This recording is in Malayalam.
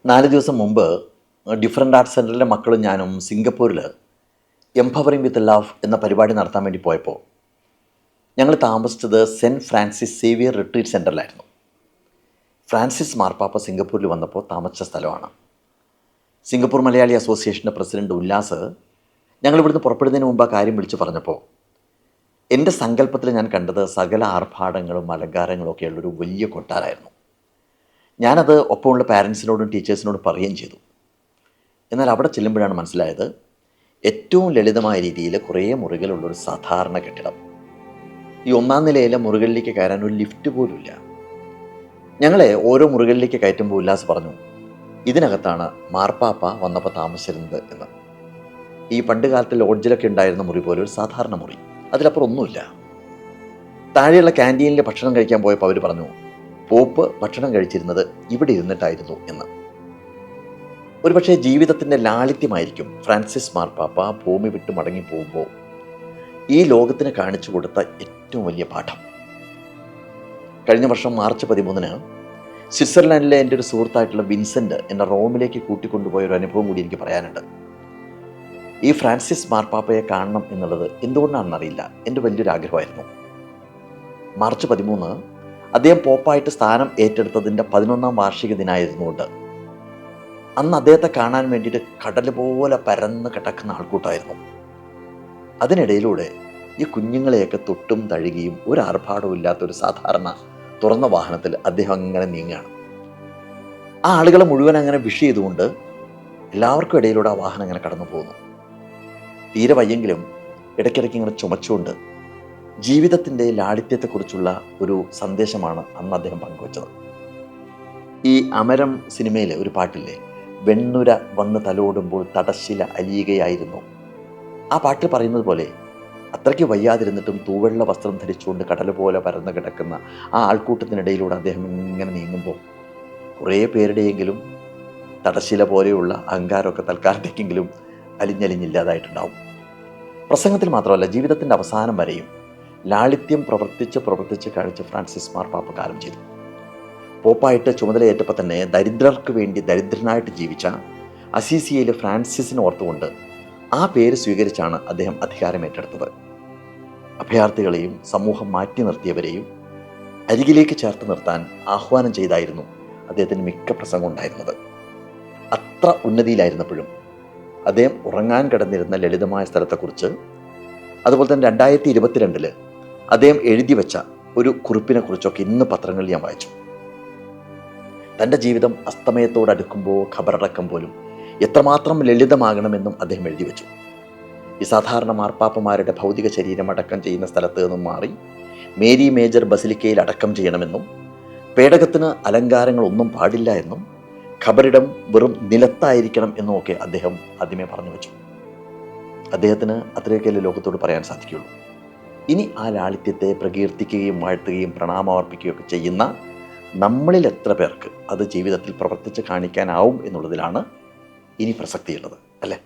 4 ദിവസം മുമ്പ് ഡിഫറൻറ്റ് ആർട്സ് സെൻറ്ററിലെ മക്കളും ഞാനും സിംഗപ്പൂരിൽ എംപവറിംഗ് വിത്ത് ലവ് എന്ന പരിപാടി നടത്താൻ വേണ്ടി പോയപ്പോൾ ഞങ്ങൾ താമസിച്ചത് സെൻറ്റ് ഫ്രാൻസിസ് സേവിയർ റിട്രീറ്റ് സെൻറ്ററിലായിരുന്നു. ഫ്രാൻസിസ് മാർപ്പാപ്പ സിംഗപ്പൂരിൽ വന്നപ്പോൾ താമസിച്ച സ്ഥലമാണ്. സിംഗപ്പൂർ മലയാളി അസോസിയേഷൻ്റെ പ്രസിഡന്റ് ഉല്ലാസ് ഞങ്ങളിവിടുന്ന് പുറപ്പെടുന്നതിന് മുമ്പ് ആ കാര്യം വിളിച്ച് പറഞ്ഞപ്പോൾ എൻ്റെ സങ്കല്പത്തിൽ ഞാൻ കണ്ടത് സകല ആർഭാടങ്ങളും അലങ്കാരങ്ങളും ഒക്കെയുള്ളൊരു വലിയ കൊട്ടാരമായിരുന്നു. ഞാനത് ഒപ്പമുള്ള പാരൻസിനോടും ടീച്ചേഴ്സിനോടും പറയുകയും ചെയ്തു. എന്നാൽ അവിടെ ചെല്ലുമ്പോഴാണ് മനസ്സിലായത് ഏറ്റവും ലളിതമായ രീതിയിൽ കുറേ മുറികളുള്ളൊരു സാധാരണ കെട്ടിടം. ഈ 1ാം നിലയിലെ മുറികളിലേക്ക് കയറാൻ ഒരു ലിഫ്റ്റ് പോലുമില്ല. ഞങ്ങളെ ഓരോ മുറികളിലേക്ക് കയറ്റുമ്പോൾ ഉല്ലാസ് പറഞ്ഞു, ഇതിനകത്താണ് മാർപ്പാപ്പ വന്നപ്പോൾ താമസിച്ചിരുന്നത് എന്ന്. ഈ പണ്ട് കാലത്ത് ലോഡ്ജിലൊക്കെ ഉണ്ടായിരുന്ന മുറി പോലെ ഒരു സാധാരണ മുറി, അതിലപ്പുറം ഒന്നുമില്ല. താഴെയുള്ള ക്യാൻറ്റീനിൽ ഭക്ഷണം കഴിക്കാൻ പോയപ്പോൾ അവർ പറഞ്ഞു പോപ്പ് ഭക്ഷണം കഴിച്ചിരുന്നത് ഇവിടെ ഇരുന്നിട്ടായിരുന്നു എന്ന്. ഒരുപക്ഷെ ജീവിതത്തിൻ്റെ ലാളിത്യമായിരിക്കും ഫ്രാൻസിസ് മാർപ്പാപ്പ ഭൂമി വിട്ട് മടങ്ങി പോകുമ്പോൾ ഈ ലോകത്തിന് കാണിച്ചു കൊടുത്ത ഏറ്റവും വലിയ പാഠം. കഴിഞ്ഞ വർഷം മാർച്ച് 13 സ്വിറ്റ്സർലാൻഡിലെ എൻ്റെ ഒരു സുഹൃത്തായിട്ടുള്ള വിൻസെൻ്റ് എന്നെ റോമിലേക്ക് കൂട്ടിക്കൊണ്ടുപോയ ഒരു അനുഭവം കൂടി എനിക്ക് പറയാനുണ്ട്. ഈ ഫ്രാൻസിസ് മാർപ്പാപ്പയെ കാണണം എന്നുള്ളത് എന്തുകൊണ്ടാണെന്നറിയില്ല, എൻ്റെ വലിയൊരു ആഗ്രഹമായിരുന്നു. മാർച്ച് 13 അദ്ദേഹം പോപ്പായിട്ട് സ്ഥാനം ഏറ്റെടുത്തതിൻ്റെ 11ാം വാർഷിക ദിനമായിരുന്നുകൊണ്ട് അന്ന് അദ്ദേഹത്തെ കാണാൻ വേണ്ടിയിട്ട് കടൽ പോലെ പരന്ന് കിടക്കുന്ന ആൾക്കൂട്ടമായിരുന്നു. അതിനിടയിലൂടെ ഈ കുഞ്ഞുങ്ങളെയൊക്കെ തൊട്ടും തഴുകിയും ഒരു ആർഭാടവും ഇല്ലാത്തൊരു സാധാരണ തുറന്ന വാഹനത്തിൽ അദ്ദേഹം അങ്ങനെ നീങ്ങുകയാണ്. ആ ആളുകളെ മുഴുവൻ അങ്ങനെ വിഷ് ചെയ്തുകൊണ്ട് എല്ലാവർക്കും ഇടയിലൂടെ ആ വാഹനം അങ്ങനെ കടന്നു പോകുന്നു. തീരെ വയ്യെങ്കിലും ഇടയ്ക്കിടയ്ക്ക് ഇങ്ങനെ ചുമച്ചുകൊണ്ട് ജീവിതത്തിൻ്റെ ലാളിത്യത്തെക്കുറിച്ചുള്ള ഒരു സന്ദേശമാണ് അന്ന് അദ്ദേഹം പങ്കുവച്ചത്. ഈ അമരം സിനിമയിലെ ഒരു പാട്ടില്ലേ, വെണ്ണുര വന്ന് തലോടുമ്പോൾ തടശ്ശില അലിയുകയായിരുന്നു. ആ പാട്ടിൽ പറയുന്നത് പോലെ അത്രയ്ക്ക് വയ്യാതിരുന്നിട്ടും തൂവെള്ള വസ്ത്രം ധരിച്ചുകൊണ്ട് കടൽ പോലെ പരന്ന് കിടക്കുന്ന ആ ആൾക്കൂട്ടത്തിനിടയിലൂടെ അദ്ദേഹം ഇങ്ങനെ നീങ്ങുമ്പോൾ കുറേ പേരുടെയെങ്കിലും തടശ്ശില പോലെയുള്ള അഹങ്കാരമൊക്കെ തൽക്കാലത്തേക്കെങ്കിലും അലിഞ്ഞലിഞ്ഞില്ലാതായിട്ടുണ്ടാവും. പ്രസംഗത്തിൽ മാത്രമല്ല, ജീവിതത്തിൻ്റെ അവസാനം വരെയും ലാളിത്യം പ്രവർത്തിച്ച് കാണിച്ച് ഫ്രാൻസിസ് മാർപ്പാപ്പ കാലം ചെയ്തു. പോപ്പായിട്ട് ചുമതലയേറ്റപ്പോൾ തന്നെ ദരിദ്രർക്ക് വേണ്ടി ദരിദ്രനായിട്ട് ജീവിച്ച അസീസിയയിലെ ഫ്രാൻസിസിനെ ഓർത്തുകൊണ്ട് ആ പേര് സ്വീകരിച്ചാണ് അദ്ദേഹം അധികാരം ഏറ്റെടുത്തത്. അഭയാർത്ഥികളെയും സമൂഹം മാറ്റി നിർത്തിയവരെയും അരികിലേക്ക് ചേർത്ത് നിർത്താൻ ആഹ്വാനം ചെയ്തായിരുന്നു അദ്ദേഹത്തിന് മിക്ക പ്രസംഗം ഉണ്ടായിരുന്നത്. അത്ര ഉന്നതിയിലായിരുന്നപ്പോഴും അദ്ദേഹം ഉറങ്ങാൻ കിടന്നിരുന്ന ലളിതമായ സ്ഥലത്തെക്കുറിച്ച്, അതുപോലെ തന്നെ 2022 അദ്ദേഹം എഴുതി വെച്ച ഒരു കുറിപ്പിനെ കുറിച്ചൊക്കെ ഇന്ന് പത്രങ്ങളിൽ ഞാൻ വായിച്ചു. തൻ്റെ ജീവിതം അസ്തമയത്തോടടുക്കുമ്പോൾ ഖബറടക്കം പോലും എത്രമാത്രം ലളിതമാകണമെന്നും അദ്ദേഹം എഴുതി വെച്ചു. ഈ സാധാരണ മാർപ്പാപ്പമാരുടെ ഭൗതിക ശരീരം അടക്കം ചെയ്യുന്ന സ്ഥലത്ത് നിന്നും മാറി മേരി മേജർ ബസിലിക്കയിൽ അടക്കം ചെയ്യണമെന്നും പേടകത്തിന് അലങ്കാരങ്ങളൊന്നും പാടില്ല എന്നും ഖബറിടം വെറും നിലത്തായിരിക്കണം എന്നുമൊക്കെ അദ്ദേഹം ആദ്യമേ പറഞ്ഞു വെച്ചു. അദ്ദേഹത്തിന് അത്രയൊക്കെയല്ലേ ലോകത്തോട് പറയാൻ സാധിക്കുകയുള്ളൂ. ഇനി ആ ലാളിത്യത്തെ പ്രകീർത്തിക്കുകയും വാഴ്ത്തുകയും പ്രണാമമർപ്പിക്കുകയൊക്കെ ചെയ്യുന്ന നമ്മളിൽ എത്ര പേർക്ക് അത് ജീവിതത്തിൽ പ്രവർത്തിച്ച് കാണിക്കാനാവും എന്നുള്ളതിലാണ് ഇനി പ്രസക്തിയുള്ളത്, അല്ലേ?